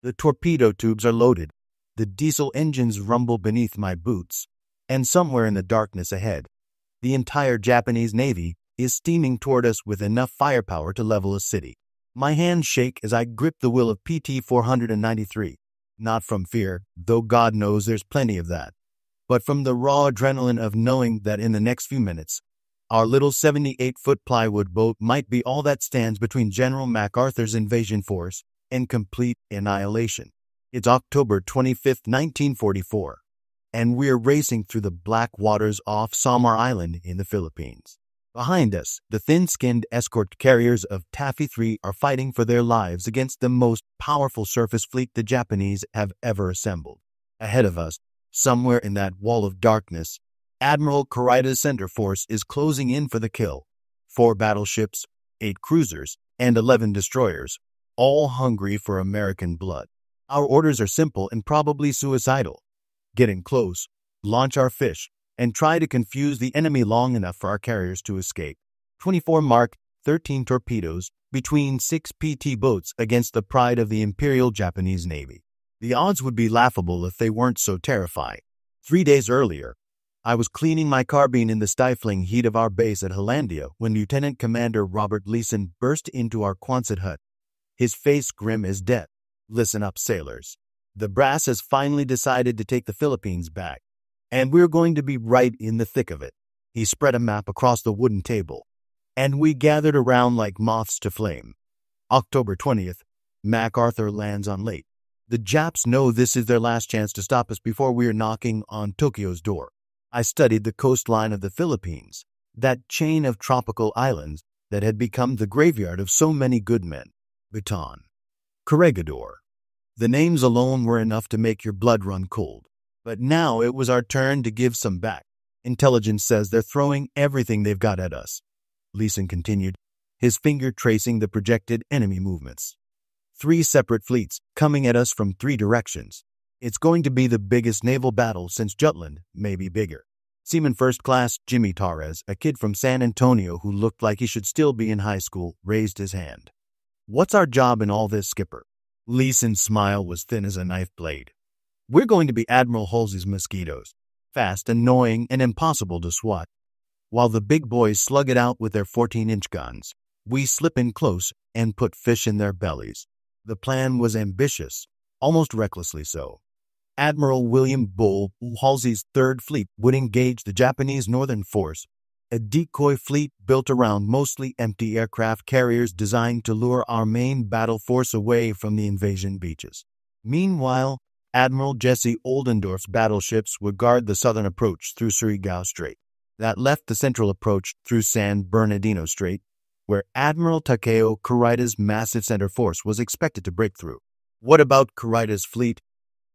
The torpedo tubes are loaded. The diesel engines rumble beneath my boots. And somewhere in the darkness ahead, the entire Japanese Navy is steaming toward us with enough firepower to level a city. My hands shake as I grip the wheel of PT-493. Not from fear, though God knows there's plenty of that, but from the raw adrenaline of knowing that in the next few minutes, our little 78-foot plywood boat might be all that stands between General MacArthur's invasion force and complete annihilation. It's October 25th, 1944, and we're racing through the black waters off Samar Island in the Philippines. Behind us, the thin-skinned escort carriers of Taffy 3 are fighting for their lives against the most powerful surface fleet the Japanese have ever assembled. Ahead of us, somewhere in that wall of darkness, Admiral Kurita's center force is closing in for the kill. 4 battleships, 8 cruisers, and 11 destroyers, all hungry for American blood. Our orders are simple and probably suicidal. Get in close, launch our fish, and try to confuse the enemy long enough for our carriers to escape. 24 Mark 13 torpedoes between 6 PT boats against the pride of the Imperial Japanese Navy. The odds would be laughable if they weren't so terrifying. 3 days earlier, I was cleaning my carbine in the stifling heat of our base at Hollandia when Lieutenant Commander Robert Leeson burst into our Quonset hut, his face grim as death. Listen up, sailors. The brass has finally decided to take the Philippines back, and we're going to be right in the thick of it. He spread a map across the wooden table, and we gathered around like moths to flame. October 20th, MacArthur lands on Leyte. The Japs know this is their last chance to stop us before we are knocking on Tokyo's door. I studied the coastline of the Philippines, that chain of tropical islands that had become the graveyard of so many good men. Bataan, Corregidor. The names alone were enough to make your blood run cold. But now it was our turn to give some back. Intelligence says they're throwing everything they've got at us. Leeson continued, his finger tracing the projected enemy movements. 3 separate fleets coming at us from 3 directions. It's going to be the biggest naval battle since Jutland, maybe bigger. Seaman First Class Jimmy Torres, a kid from San Antonio who looked like he should still be in high school, raised his hand. What's our job in all this, Skipper? Leeson's smile was thin as a knife blade. We're going to be Admiral Halsey's mosquitoes, fast, annoying, and impossible to swat. While the big boys slug it out with their 14-inch guns, we slip in close and put fish in their bellies. The plan was ambitious, almost recklessly so. Admiral William Bull, Halsey's Third Fleet, would engage the Japanese Northern Force, a decoy fleet built around mostly empty aircraft carriers designed to lure our main battle force away from the invasion beaches. Meanwhile, Admiral Jesse Oldendorf's battleships would guard the southern approach through Surigao Strait. That left the central approach through San Bernardino Strait, where Admiral Takeo Kurita's massive center force was expected to break through. What about Kurita's fleet?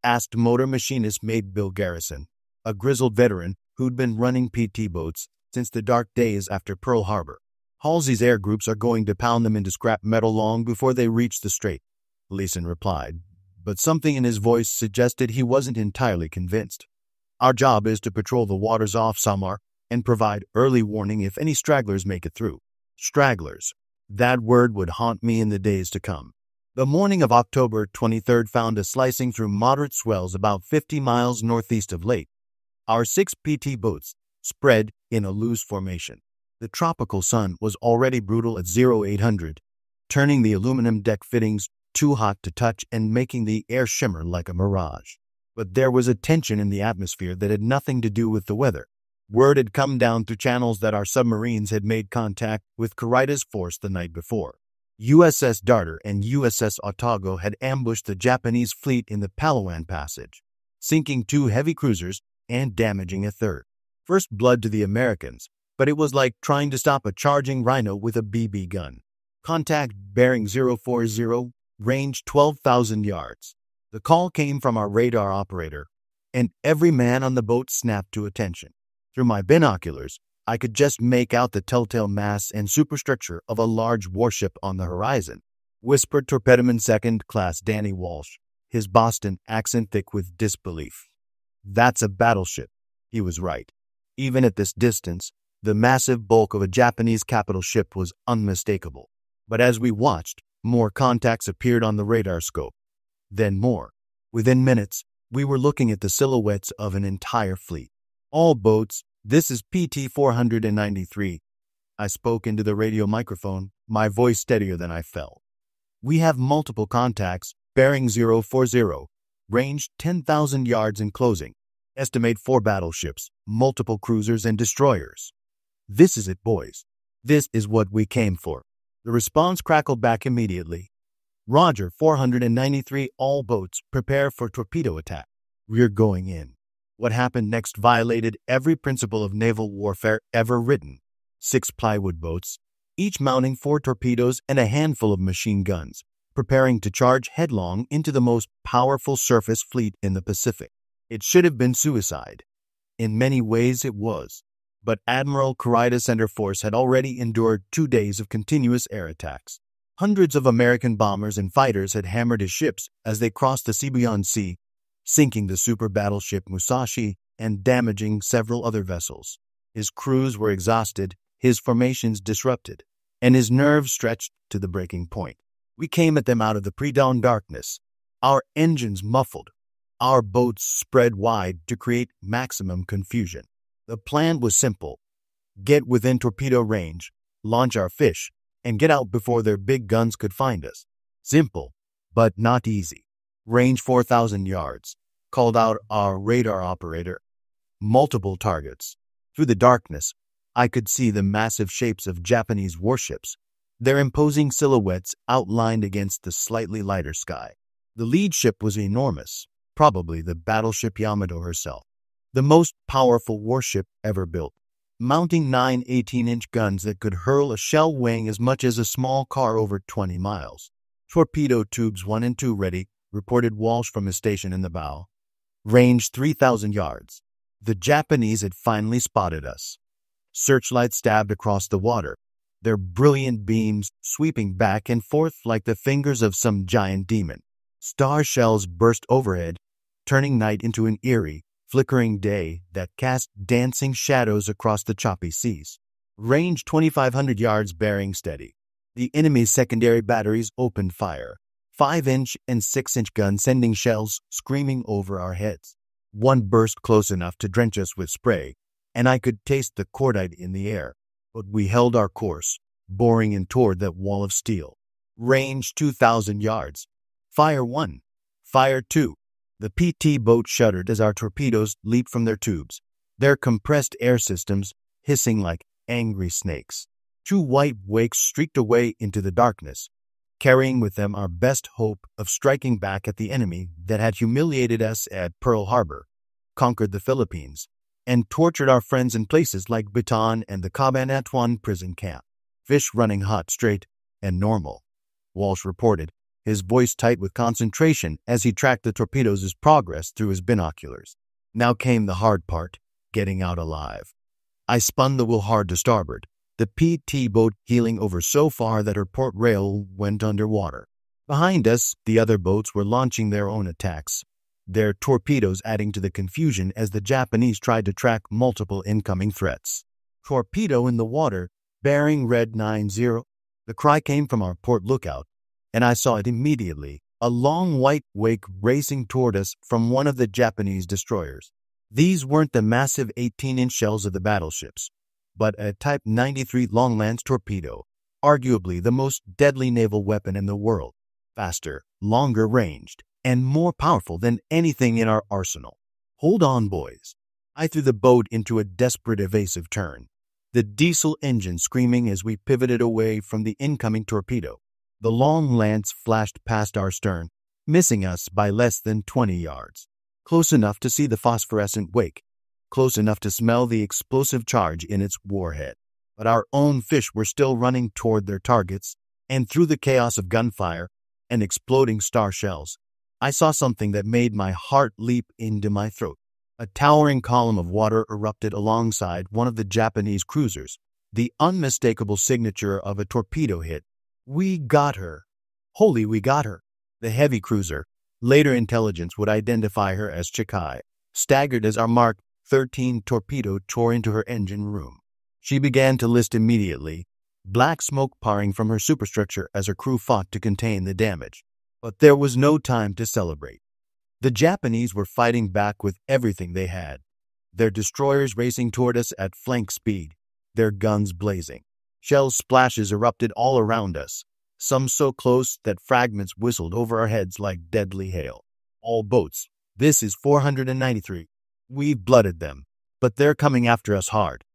Asked motor machinist mate Bill Garrison, a grizzled veteran who'd been running PT boats since the dark days after Pearl Harbor. Halsey's air groups are going to pound them into scrap metal long before they reach the strait, Leeson replied, but something in his voice suggested he wasn't entirely convinced. Our job is to patrol the waters off Samar and provide early warning if any stragglers make it through. Stragglers. That word would haunt me in the days to come. The morning of October 23rd found us slicing through moderate swells about 50 miles northeast of Leyte. Our 6 PT boats spread in a loose formation. The tropical sun was already brutal at 0800, turning the aluminum deck fittings too hot to touch and making the air shimmer like a mirage. But there was a tension in the atmosphere that had nothing to do with the weather. Word had come down through channels that our submarines had made contact with Kurita's force the night before. USS Darter and USS Otago had ambushed the Japanese fleet in the Palawan Passage, sinking 2 heavy cruisers and damaging a third. First blood to the Americans, but it was like trying to stop a charging rhino with a BB gun. Contact bearing 040, range 12,000 yards. The call came from our radar operator, and every man on the boat snapped to attention. Through my binoculars, I could just make out the telltale mass and superstructure of a large warship on the horizon, whispered Torpedoman Second Class Danny Walsh, his Boston accent thick with disbelief. That's a battleship. He was right. Even at this distance, the massive bulk of a Japanese capital ship was unmistakable. But as we watched, more contacts appeared on the radar scope. then more. Within minutes, we were looking at the silhouettes of an entire fleet. All boats, this is PT 493. I spoke into the radio microphone, my voice steadier than I felt. We have multiple contacts, bearing 040, range 10,000 yards in closing. Estimate 4 battleships, multiple cruisers and destroyers. This is it, boys. This is what we came for. The response crackled back immediately. Roger, 493, all boats, prepare for torpedo attack. We're going in. What happened next violated every principle of naval warfare ever written. 6 plywood boats, each mounting 4 torpedoes and a handful of machine guns, preparing to charge headlong into the most powerful surface fleet in the Pacific. It should have been suicide. In many ways it was. But Admiral Kurita's center force had already endured 2 days of continuous air attacks. Hundreds of American bombers and fighters had hammered his ships as they crossed the Sibuyan Sea, sinking the super-battleship Musashi and damaging several other vessels. His crews were exhausted, his formations disrupted, and his nerves stretched to the breaking point. We came at them out of the pre-dawn darkness, our engines muffled, our boats spread wide to create maximum confusion. The plan was simple: get within torpedo range, launch our fish, and get out before their big guns could find us. Simple, but not easy. Range 4,000 yards, called out our radar operator. Multiple targets. Through the darkness, I could see the massive shapes of Japanese warships, their imposing silhouettes outlined against the slightly lighter sky. The lead ship was enormous, probably the battleship Yamato herself, the most powerful warship ever built, mounting 9 18-inch guns that could hurl a shell weighing as much as a small car over 20 miles. Torpedo tubes 1 and 2 ready, reported Walsh from his station in the bow. Range 3,000 yards. The Japanese had finally spotted us. Searchlights stabbed across the water, their brilliant beams sweeping back and forth like the fingers of some giant demon. Star shells burst overhead, turning night into an eerie, flickering day that cast dancing shadows across the choppy seas. Range 2,500 yards, bearing steady. The enemy's secondary batteries opened fire, 5-inch and 6-inch guns sending shells screaming over our heads. One burst close enough to drench us with spray, and I could taste the cordite in the air. But we held our course, boring in toward that wall of steel. Range 2,000 yards. Fire 1. Fire 2. The PT boat shuddered as our torpedoes leaped from their tubes, their compressed air systems hissing like angry snakes. 2 white wakes streaked away into the darkness, carrying with them our best hope of striking back at the enemy that had humiliated us at Pearl Harbor, conquered the Philippines, and tortured our friends in places like Bataan and the Cabanatuan prison camp. Fish running hot, straight, and normal, Walsh reported, his voice tight with concentration as he tracked the torpedoes' progress through his binoculars. Now came the hard part, getting out alive. I spun the wheel hard to starboard, the PT boat heeling over so far that her port rail went underwater. Behind us, the other boats were launching their own attacks, their torpedoes adding to the confusion as the Japanese tried to track multiple incoming threats. Torpedo in the water, bearing red 90. The cry came from our port lookout, and I saw it immediately, a long white wake racing toward us from one of the Japanese destroyers. These weren't the massive 18-inch shells of the battleships, but a Type 93 long-lance torpedo, arguably the most deadly naval weapon in the world, faster, longer ranged, and more powerful than anything in our arsenal. Hold on, boys. I threw the boat into a desperate evasive turn, the diesel engine screaming as we pivoted away from the incoming torpedo. The long lance flashed past our stern, missing us by less than 20 yards. Close enough to see the phosphorescent wake, close enough to smell the explosive charge in its warhead. But our own fish were still running toward their targets, and through the chaos of gunfire and exploding star shells, I saw something that made my heart leap into my throat. A towering column of water erupted alongside one of the Japanese cruisers, the unmistakable signature of a torpedo hit. We got her. Holy, we got her. The heavy cruiser, later intelligence would identify her as Chikai, staggered as our Mark 13 torpedo tore into her engine room. She began to list immediately, black smoke pouring from her superstructure as her crew fought to contain the damage. But there was no time to celebrate. The Japanese were fighting back with everything they had, their destroyers racing toward us at flank speed, their guns blazing. Shell splashes erupted all around us, some so close that fragments whistled over our heads like deadly hail. All boats. This is 493. We've blooded them, but they're coming after us hard.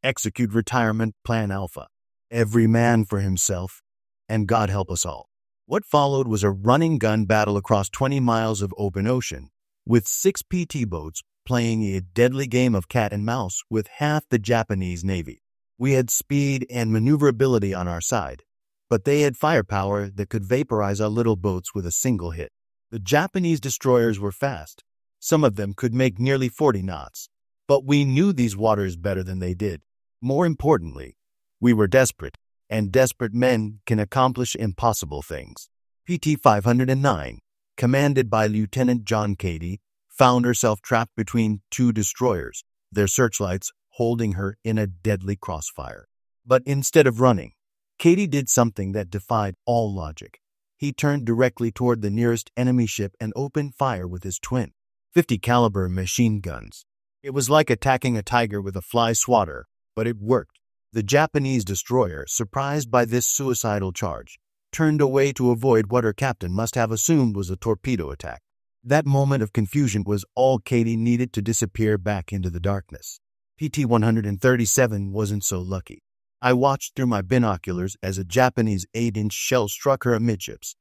Execute retirement plan Alpha. Every man for himself, and God help us all. What followed was a running gun battle across 20 miles of open ocean, with 6 PT boats playing a deadly game of cat and mouse with half the Japanese Navy. We had speed and maneuverability on our side, but they had firepower that could vaporize our little boats with a single hit. The Japanese destroyers were fast. Some of them could make nearly 40 knots, but we knew these waters better than they did. More importantly, we were desperate, and desperate men can accomplish impossible things. PT 509, commanded by Lieutenant John Cady, found herself trapped between 2 destroyers, their searchlights holding her in a deadly crossfire. But instead of running, Cady did something that defied all logic. He turned directly toward the nearest enemy ship and opened fire with his twin 50 caliber machine guns. It was like attacking a tiger with a fly swatter, but it worked. The Japanese destroyer, surprised by this suicidal charge, turned away to avoid what her captain must have assumed was a torpedo attack. That moment of confusion was all Cady needed to disappear back into the darkness. PT 137 wasn't so lucky. I watched through my binoculars as a Japanese 8-inch shell struck her amidships,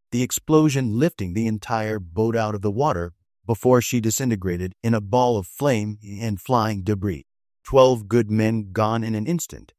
the explosion lifting the entire boat out of the water before she disintegrated in a ball of flame and flying debris. 12 good men gone in an instant,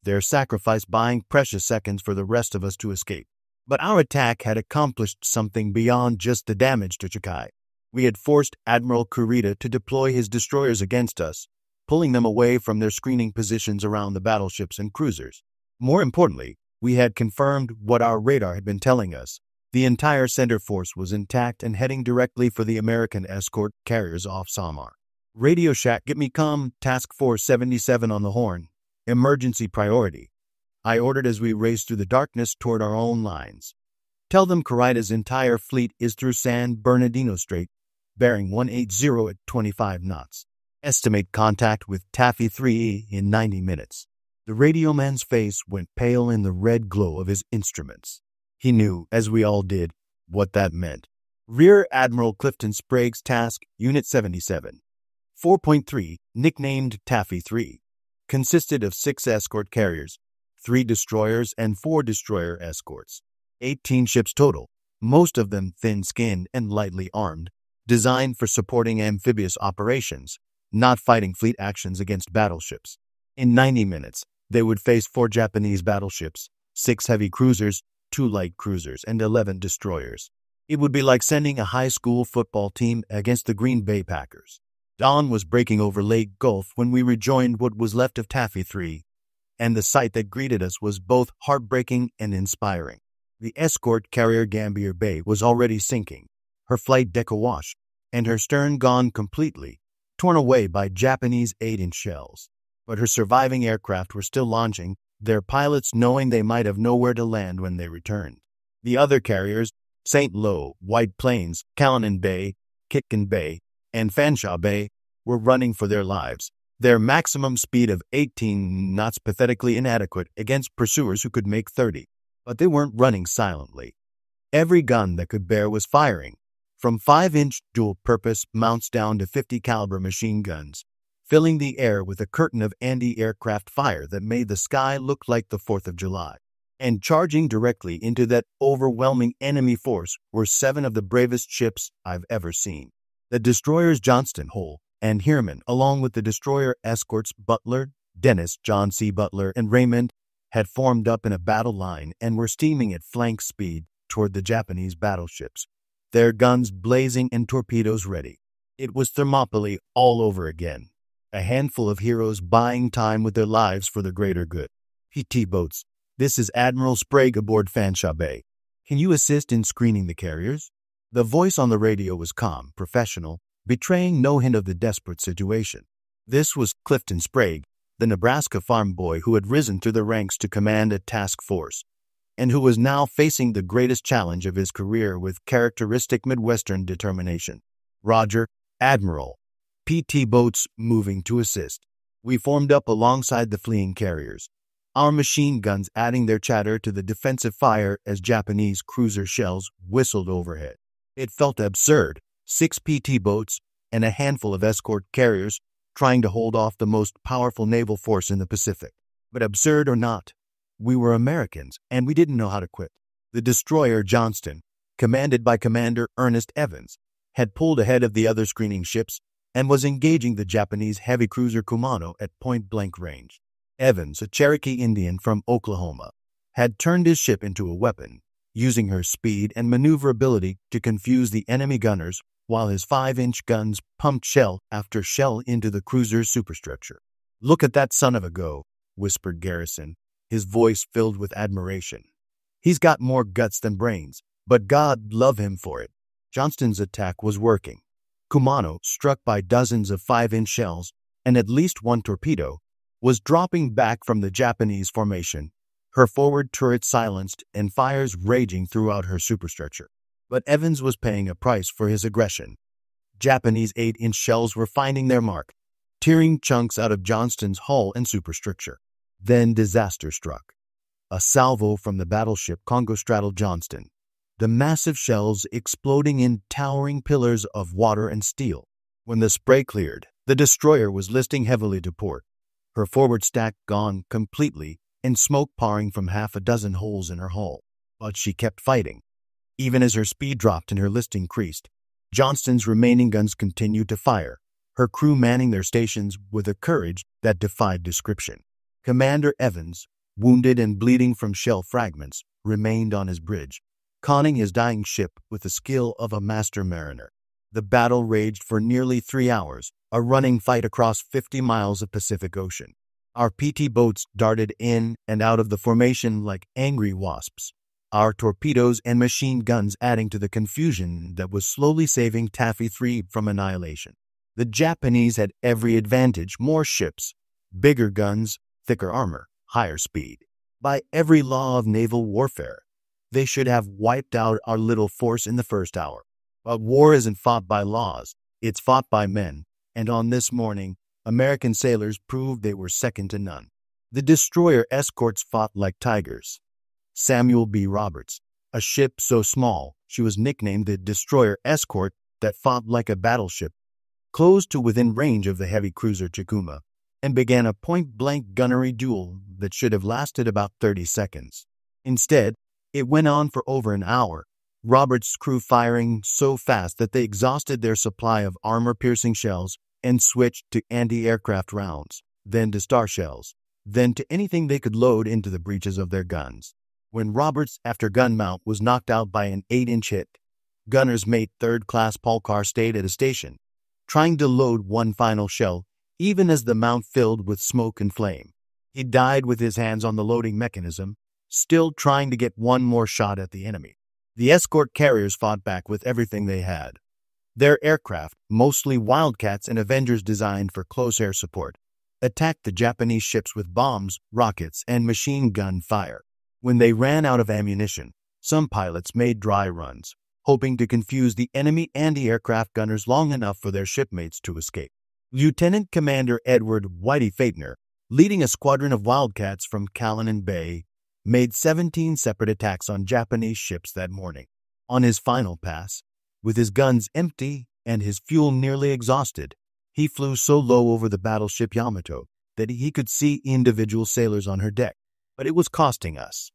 their sacrifice buying precious seconds for the rest of us to escape. But our attack had accomplished something beyond just the damage to Chikai. We had forced Admiral Kurita to deploy his destroyers against us, pulling them away from their screening positions around the battleships and cruisers. More importantly, we had confirmed what our radar had been telling us. The entire center force was intact and heading directly for the American escort carriers off Samar. Radio Shack, get me comm, Task Force 77 on the horn. Emergency priority. I ordered as we raced through the darkness toward our own lines. Tell them Kurita's entire fleet is through San Bernardino Strait, bearing 180 at 25 knots. Estimate contact with Taffy 3E in 90 minutes. The radio man's face went pale in the red glow of his instruments. He knew, as we all did, what that meant. Rear Admiral Clifton Sprague's task, Unit 77. 4.3, nicknamed Taffy 3, consisted of 6 escort carriers, 3 destroyers and 4 destroyer escorts. 18 ships total, most of them thin-skinned and lightly armed, designed for supporting amphibious operations, not fighting fleet actions against battleships. In 90 minutes, they would face 4 Japanese battleships, 6 heavy cruisers, 2 light cruisers, and 11 destroyers. It would be like sending a high school football team against the Green Bay Packers. Dawn was breaking over Leyte Gulf when we rejoined what was left of Taffy 3, and the sight that greeted us was both heartbreaking and inspiring. The escort carrier Gambier Bay was already sinking, her flight deck awash, and her stern gone completely, torn away by Japanese 8-inch shells. But her surviving aircraft were still launching, their pilots knowing they might have nowhere to land when they returned. The other carriers, St. Lo, White Plains, Callinan Bay, Kitkin Bay, and Fanshawe Bay, were running for their lives, their maximum speed of 18 knots pathetically inadequate against pursuers who could make 30. But they weren't running silently. Every gun that could bear was firing, from 5-inch dual-purpose mounts down to 50 caliber machine guns, filling the air with a curtain of anti-aircraft fire that made the sky look like the 4th of July. And charging directly into that overwhelming enemy force were 7 of the bravest ships I've ever seen. The destroyers Johnston, Hoel and Heermann, along with the destroyer escorts Butler, Dennis, John C. Butler, and Raymond, had formed up in a battle line and were steaming at flank speed toward the Japanese battleships, their guns blazing and torpedoes ready. It was Thermopylae all over again, a handful of heroes buying time with their lives for the greater good. PT boats, this is Admiral Sprague aboard Fanshawe Bay. Can you assist in screening the carriers? The voice on the radio was calm, professional, betraying no hint of the desperate situation. This was Clifton Sprague, the Nebraska farm boy who had risen through the ranks to command a task force. and who was now facing the greatest challenge of his career with characteristic Midwestern determination. Roger, Admiral. PT boats moving to assist. We formed up alongside the fleeing carriers, our machine guns adding their chatter to the defensive fire as Japanese cruiser shells whistled overhead. It felt absurd, 6 PT boats and a handful of escort carriers trying to hold off the most powerful naval force in the Pacific. But absurd or not, we were Americans, and we didn't know how to quit. The destroyer Johnston, commanded by Commander Ernest Evans, had pulled ahead of the other screening ships and was engaging the Japanese heavy cruiser Kumano at point-blank range. Evans, a Cherokee Indian from Oklahoma, had turned his ship into a weapon, using her speed and maneuverability to confuse the enemy gunners while his 5-inch guns pumped shell after shell into the cruiser's superstructure. "Look at that son of a go," whispered Garrison, his voice filled with admiration. "He's got more guts than brains, but God love him for it." Johnston's attack was working. Kumano, struck by dozens of 5-inch shells and at least one torpedo, was dropping back from the Japanese formation, her forward turret silenced and fires raging throughout her superstructure. But Evans was paying a price for his aggression. Japanese 8-inch shells were finding their mark, tearing chunks out of Johnston's hull and superstructure. Then disaster struck. A salvo from the battleship Congo straddled Johnston, the massive shells exploding in towering pillars of water and steel. When the spray cleared, the destroyer was listing heavily to port, her forward stack gone completely and smoke pouring from half a dozen holes in her hull. But she kept fighting. Even as her speed dropped and her list increased, Johnston's remaining guns continued to fire, her crew manning their stations with a courage that defied description. Commander Evans, wounded and bleeding from shell fragments, remained on his bridge, conning his dying ship with the skill of a master mariner. The battle raged for nearly 3 hours, a running fight across 50 miles of Pacific Ocean. Our PT boats darted in and out of the formation like angry wasps, our torpedoes and machine guns adding to the confusion that was slowly saving Taffy 3 from annihilation. The Japanese had every advantage: more ships, bigger guns, thicker armor, higher speed. By every law of naval warfare, they should have wiped out our little force in the first hour. But war isn't fought by laws, it's fought by men, and on this morning, American sailors proved they were second to none. The destroyer escorts fought like tigers. Samuel B. Roberts, a ship so small she was nicknamed the destroyer escort that fought like a battleship, closed to within range of the heavy cruiser Chikuma, and began a point-blank gunnery duel that should have lasted about 30 seconds. Instead, it went on for over an hour, Roberts' crew firing so fast that they exhausted their supply of armor-piercing shells and switched to anti-aircraft rounds, then to star shells, then to anything they could load into the breeches of their guns. When Roberts, after gun mount, was knocked out by an 8-inch hit, gunner's mate 3rd Class Polkar stayed at a station, trying to load one final shell, even as the mount filled with smoke and flame. He died with his hands on the loading mechanism, still trying to get one more shot at the enemy. The escort carriers fought back with everything they had. Their aircraft, mostly Wildcats and Avengers designed for close air support, attacked the Japanese ships with bombs, rockets, and machine gun fire. When they ran out of ammunition, some pilots made dry runs, hoping to confuse the enemy anti-aircraft gunners long enough for their shipmates to escape. Lieutenant Commander Edward Whitey Faitner, leading a squadron of Wildcats from Callan Bay, made 17 separate attacks on Japanese ships that morning. On his final pass, with his guns empty and his fuel nearly exhausted, he flew so low over the battleship Yamato that he could see individual sailors on her deck. But it was costing us.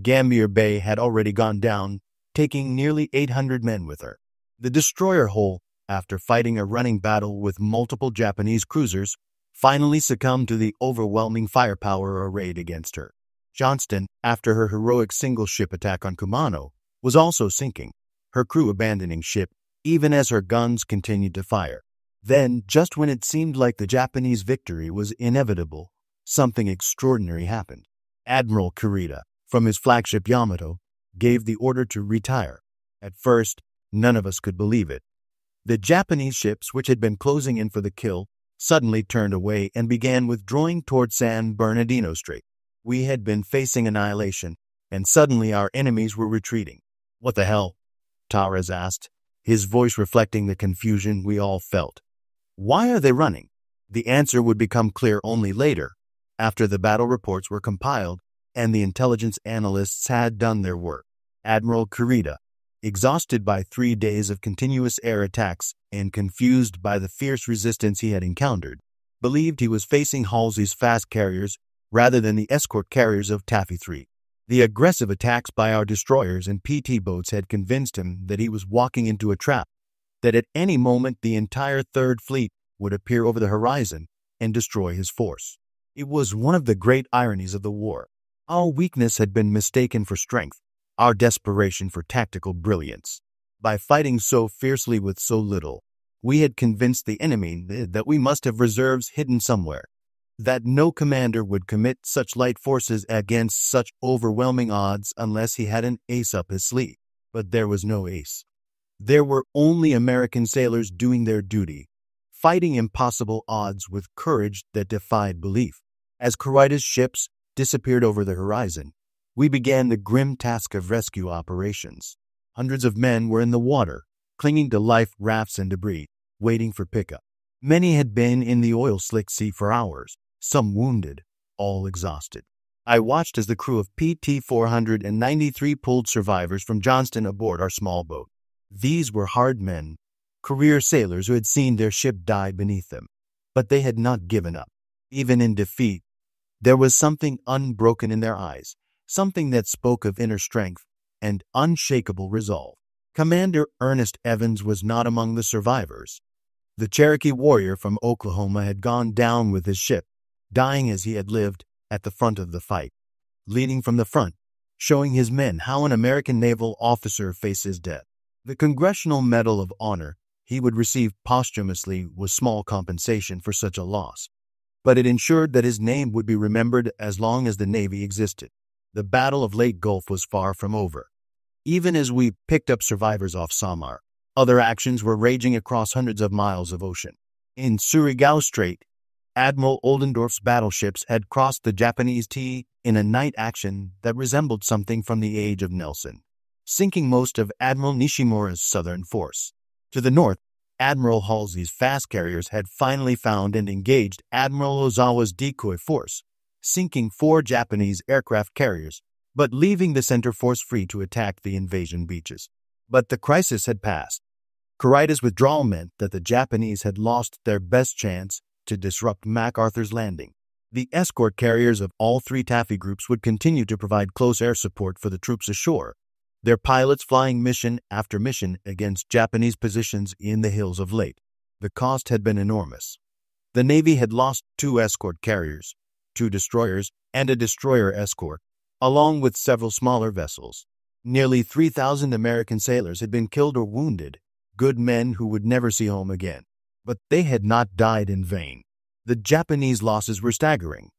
Gambier Bay had already gone down, taking nearly 800 men with her. The destroyer Hoel, after fighting a running battle with multiple Japanese cruisers, finally succumbed to the overwhelming firepower arrayed against her. Johnston, after her heroic single-ship attack on Kumano, was also sinking, her crew abandoning ship even as her guns continued to fire. Then, just when it seemed like the Japanese victory was inevitable, something extraordinary happened. Admiral Kurita, from his flagship Yamato, gave the order to retire. At first, none of us could believe it. The Japanese ships, which had been closing in for the kill, suddenly turned away and began withdrawing toward San Bernardino Strait. We had been facing annihilation, and suddenly our enemies were retreating. "What the hell?" Torres asked, his voice reflecting the confusion we all felt. "Why are they running?" The answer would become clear only later, after the battle reports were compiled and the intelligence analysts had done their work. Admiral Kurita, exhausted by 3 days of continuous air attacks and confused by the fierce resistance he had encountered, believed he was facing Halsey's fast carriers rather than the escort carriers of Taffy 3. The aggressive attacks by our destroyers and PT boats had convinced him that he was walking into a trap, that at any moment the entire Third Fleet would appear over the horizon and destroy his force. It was one of the great ironies of the war. Our weakness had been mistaken for strength, our desperation for tactical brilliance. By fighting so fiercely with so little, we had convinced the enemy that we must have reserves hidden somewhere, that no commander would commit such light forces against such overwhelming odds unless he had an ace up his sleeve. But there was no ace. There were only American sailors doing their duty, fighting impossible odds with courage that defied belief. As Kurita's ships disappeared over the horizon, we began the grim task of rescue operations. Hundreds of men were in the water, clinging to life rafts and debris, waiting for pickup. Many had been in the oil-slick sea for hours, some wounded, all exhausted. I watched as the crew of PT 493 pulled survivors from Johnston aboard our small boat. These were hard men, career sailors who had seen their ship die beneath them. But they had not given up. Even in defeat, there was something unbroken in their eyes, something that spoke of inner strength and unshakable resolve. Commander Ernest Evans was not among the survivors. The Cherokee warrior from Oklahoma had gone down with his ship, dying as he had lived at the front of the fight, leading from the front, showing his men how an American naval officer faces death. The Congressional Medal of Honor he would receive posthumously was small compensation for such a loss, but it ensured that his name would be remembered as long as the Navy existed. The Battle of Leyte Gulf was far from over. Even as we picked up survivors off Samar, other actions were raging across hundreds of miles of ocean. In Surigao Strait, Admiral Oldendorf's battleships had crossed the Japanese Sea in a night action that resembled something from the age of Nelson, sinking most of Admiral Nishimura's southern force. To the north, Admiral Halsey's fast carriers had finally found and engaged Admiral Ozawa's decoy force, sinking 4 Japanese aircraft carriers, but leaving the center force free to attack the invasion beaches. But the crisis had passed. Kurita's withdrawal meant that the Japanese had lost their best chance to disrupt MacArthur's Landing. The escort carriers of all 3 Taffy groups would continue to provide close air support for the troops ashore, their pilots flying mission after mission against Japanese positions in the hills of Leyte. The cost had been enormous. The Navy had lost 2 escort carriers, 2 destroyers, and a destroyer escort, along with several smaller vessels. Nearly 3,000 American sailors had been killed or wounded, good men who would never see home again. But they had not died in vain. The Japanese losses were staggering.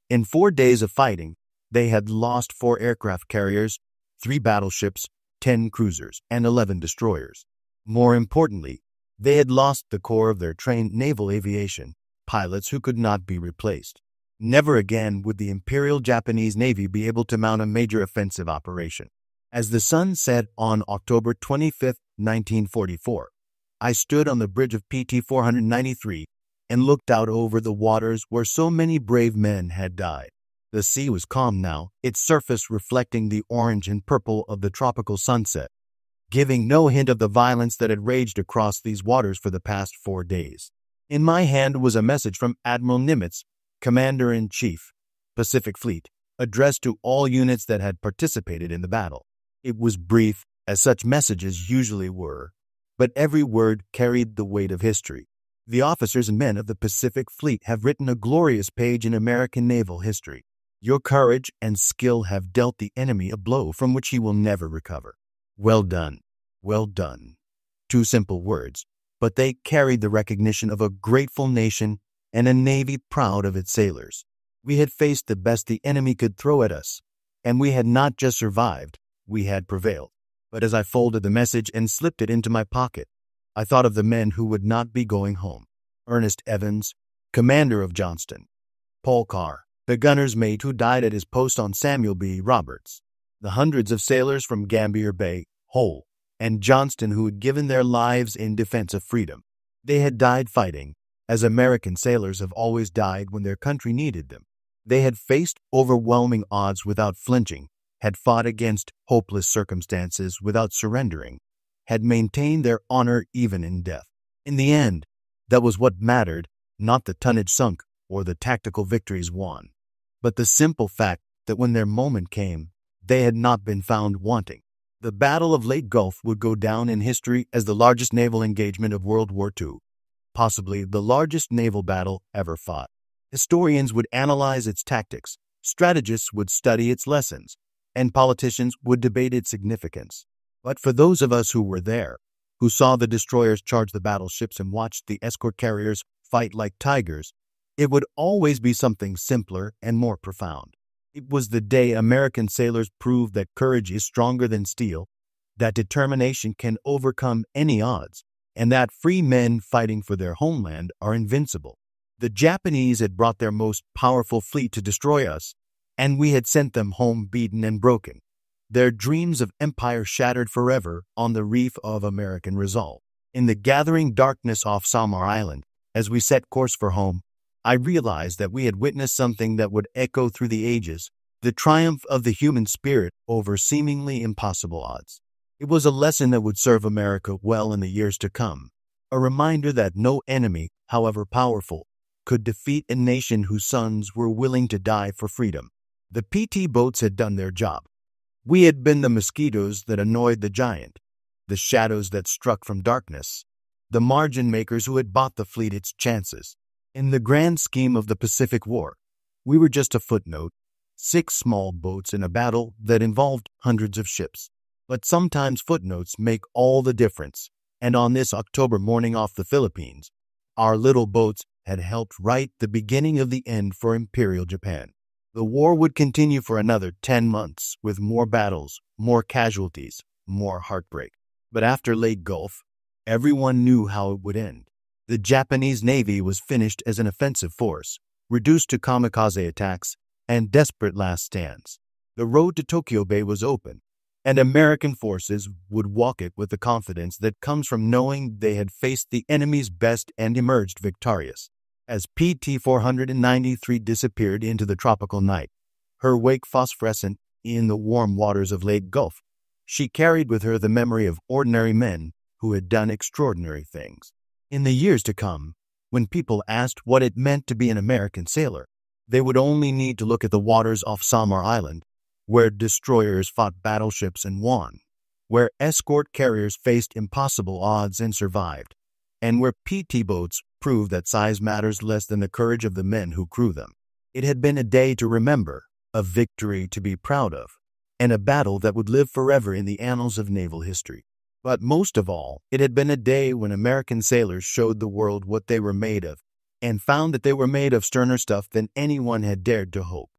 In 4 days of fighting, they had lost 4 aircraft carriers, 3 battleships, 10 cruisers, and 11 destroyers. More importantly, they had lost the core of their trained naval aviation, pilots who could not be replaced. Never again would the Imperial Japanese Navy be able to mount a major offensive operation. As the sun set on October 25, 1944, I stood on the bridge of PT 493 and looked out over the waters where so many brave men had died. The sea was calm now, its surface reflecting the orange and purple of the tropical sunset, giving no hint of the violence that had raged across these waters for the past 4 days. In my hand was a message from Admiral Nimitz, Commander-in-Chief, Pacific Fleet, addressed to all units that had participated in the battle. It was brief, as such messages usually were, but every word carried the weight of history. The officers and men of the Pacific Fleet have written a glorious page in American naval history. Your courage and skill have dealt the enemy a blow from which he will never recover. Well done. Well done. 2 simple words, but they carried the recognition of a grateful nation and a navy proud of its sailors. We had faced the best the enemy could throw at us, and we had not just survived, we had prevailed. But as I folded the message and slipped it into my pocket, I thought of the men who would not be going home. Ernest Evans, commander of Johnston. Paul Carr, the gunner's mate who died at his post on Samuel B. Roberts. The hundreds of sailors from Gambier Bay, Hoel, and Johnston who had given their lives in defense of freedom. They had died fighting, as American sailors have always died when their country needed them. They had faced overwhelming odds without flinching, had fought against hopeless circumstances without surrendering, had maintained their honor even in death. In the end, that was what mattered, not the tonnage sunk or the tactical victories won, but the simple fact that when their moment came, they had not been found wanting. The Battle of Leyte Gulf would go down in history as the largest naval engagement of World War II, possibly the largest naval battle ever fought. Historians would analyze its tactics, strategists would study its lessons, and politicians would debate its significance. But for those of us who were there, who saw the destroyers charge the battleships and watched the escort carriers fight like tigers, it would always be something simpler and more profound. It was the day American sailors proved that courage is stronger than steel, that determination can overcome any odds, and that free men fighting for their homeland are invincible. The Japanese had brought their most powerful fleet to destroy us, and we had sent them home beaten and broken, their dreams of empire shattered forever on the reef of American resolve. In the gathering darkness off Samar Island, as we set course for home, I realized that we had witnessed something that would echo through the ages, the triumph of the human spirit over seemingly impossible odds. It was a lesson that would serve America well in the years to come, a reminder that no enemy, however powerful, could defeat a nation whose sons were willing to die for freedom. The PT boats had done their job. We had been the mosquitoes that annoyed the giant, the shadows that struck from darkness, the margin makers who had bought the fleet its chances. In the grand scheme of the Pacific War, we were just a footnote, 6 small boats in a battle that involved hundreds of ships. But sometimes footnotes make all the difference, and on this October morning off the Philippines, our little boats had helped write the beginning of the end for Imperial Japan. The war would continue for another 10 months, with more battles, more casualties, more heartbreak. But after Leyte Gulf, everyone knew how it would end. The Japanese Navy was finished as an offensive force, reduced to kamikaze attacks and desperate last stands. The road to Tokyo Bay was open, and American forces would walk it with the confidence that comes from knowing they had faced the enemy's best and emerged victorious. As PT-493 disappeared into the tropical night, her wake phosphorescent in the warm waters of Leyte Gulf, she carried with her the memory of ordinary men who had done extraordinary things. In the years to come, when people asked what it meant to be an American sailor, they would only need to look at the waters off Samar Island, where destroyers fought battleships and won, where escort carriers faced impossible odds and survived, and where PT boats proved that size matters less than the courage of the men who crew them. It had been a day to remember, a victory to be proud of, and a battle that would live forever in the annals of naval history. But most of all, it had been a day when American sailors showed the world what they were made of, and found that they were made of sterner stuff than anyone had dared to hope.